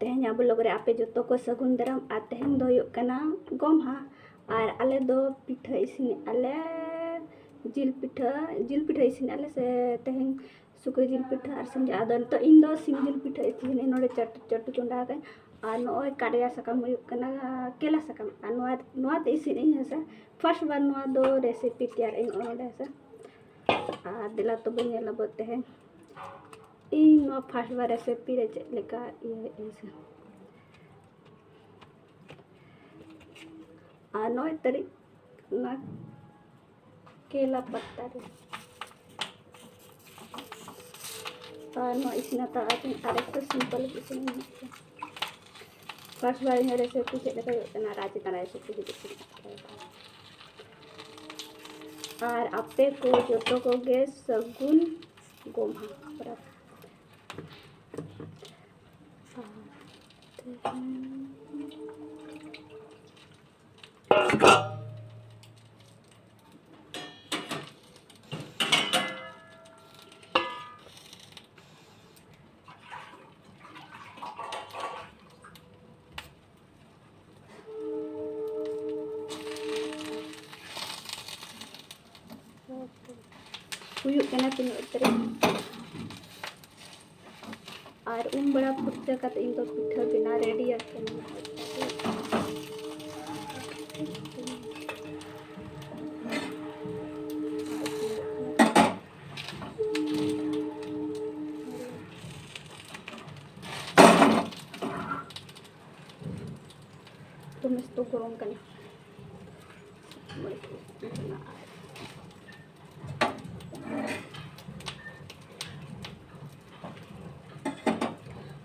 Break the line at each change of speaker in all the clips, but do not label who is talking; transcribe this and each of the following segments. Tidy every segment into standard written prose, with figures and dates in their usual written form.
तेहኛ blog रे आपे जोतो को सगुन दाराम आ तेहन दो हुयुग कना गोम्हा और आले दो पिठा इसिन आले जिल पिठा इसिन आले से तेहन सुक्री जिल पिठा और संजा आदो तो इन दो सिम जिल पिठा इसिन नोडे चटू चुंडा के और नोय कारिया सकाम हुयुग कना केला सकाम आ नोआ ते इसिन इन हसे फर्स्ट बार नोआ दो रेसिपी तैयार इन ओनोडे हसे आ दिला तो बन लब तेहन इन फर्स्ट बार रेसिपी रे चेक लेका ये इसे आ नोय तरी ना केला पत्ता रे और नो इसिना ता आकिन आरे तो सिंपल इसिन फर्स्ट बार इन रेसिपी चेक लेका योजना राज तना रेसिपी दिखि और आपे को जोतो को गे सगुन गोम्हा हुयुग कना तीन उतरे और बड़ा फुर्चा का इन दो पिठा बिना रेडी तो मैं तो गरम करना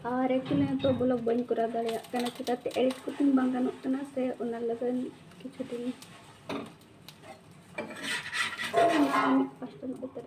और एक्चुअली तो ब्लॉग बन करा दाड़िया कना चिकाते एडिट कुतिन बांग गानोग कना से उना लगन किछु दिन फर्स्ट न उतर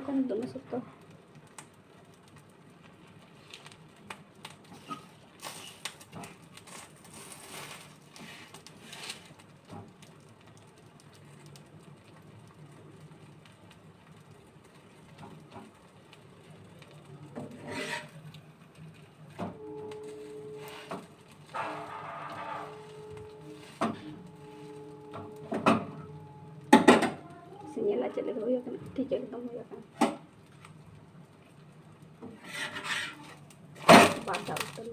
kan untuk masuk tuh senyala aja lagi ya kan tiga ketemu ya kan pada betul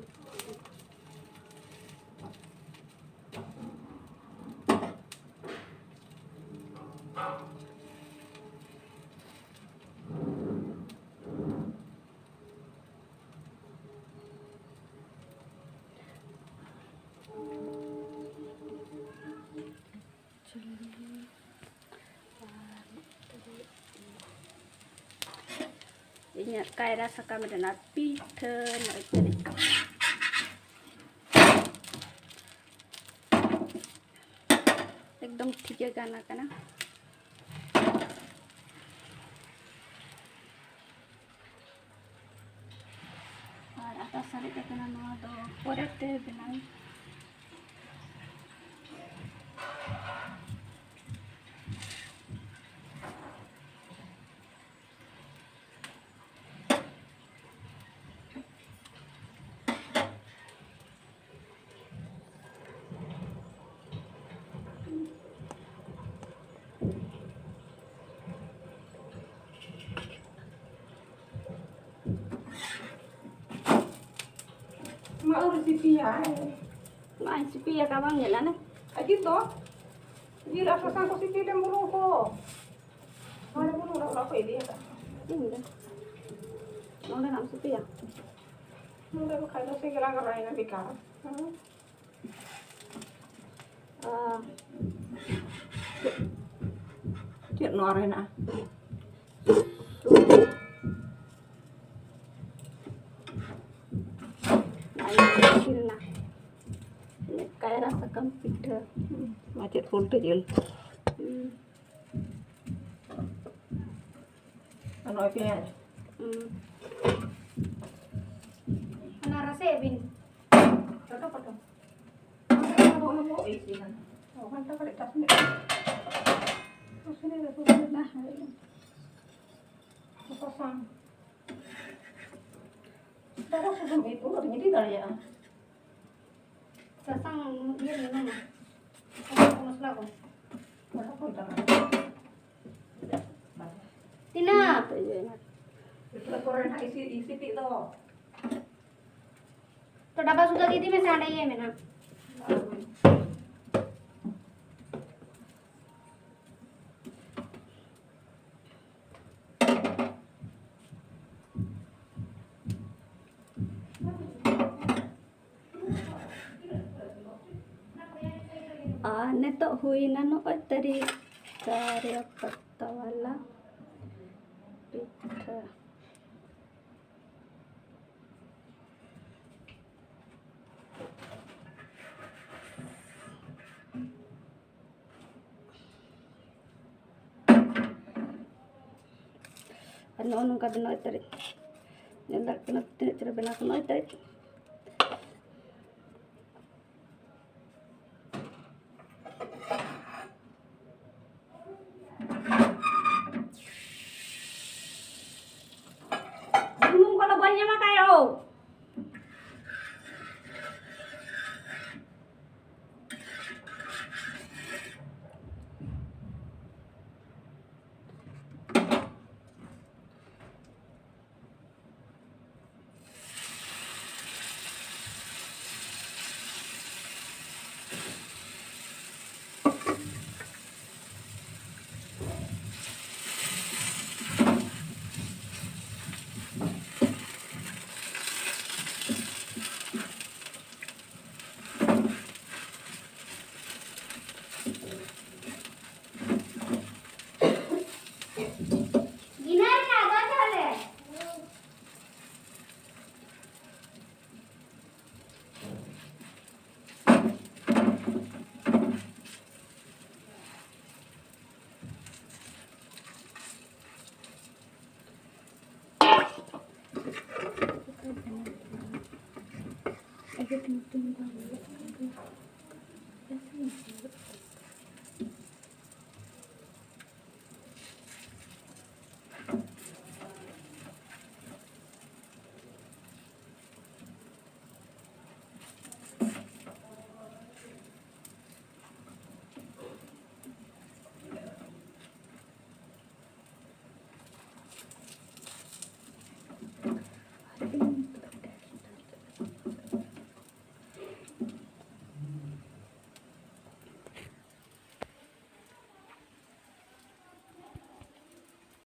ini kayak rasa kami dan piঠা एकदम ठीक है गाना का ना और आता सारे का ना नवा दो पोरेते बनाई
Mau resipi ya?
Mai sipi ya kabang ya lana.
Aji to? Ji rasa sang ko sipi dem bulu ko. Mana bulu ora apa ini ya?
Ini. Nona nam sipi ya.
Nunda ko khaila se gara gara ina bikar. Chuyện nó rồi nè.
ᱥᱟᱠᱟᱢ ᱯᱤᱴᱷᱟᱹ
ᱢᱟᱪᱮᱫ poultry ᱡᱤᱞ ᱟᱨ ᱱᱚᱜᱼᱚᱭ ᱯᱮᱸᱭᱟᱡᱽ
ᱚᱱᱟ ᱨᱟᱥᱮ ᱵᱤᱱ
ᱪᱷᱳᱴᱳ ᱠᱷᱟᱴᱳ ᱚᱱᱟ ᱵᱚ ᱤᱥᱤᱱᱟ ঘন্টা করে 10 মিনিট 10 মিনিট রাখবো না হয় sasang darah sebelum itu udah jadi kali ya
sasang dia di mana sasang masala ko
berapa kita
tina
itu koren isi itu
तो डब्बा सुधा दीदी में सांडा ही है मैं ना netok hui nano tadi karya peta wala pita ano nungka benoy tadi nyendak kena tidak cara benak benoy tadi belum kalau banyak mah kayo Everything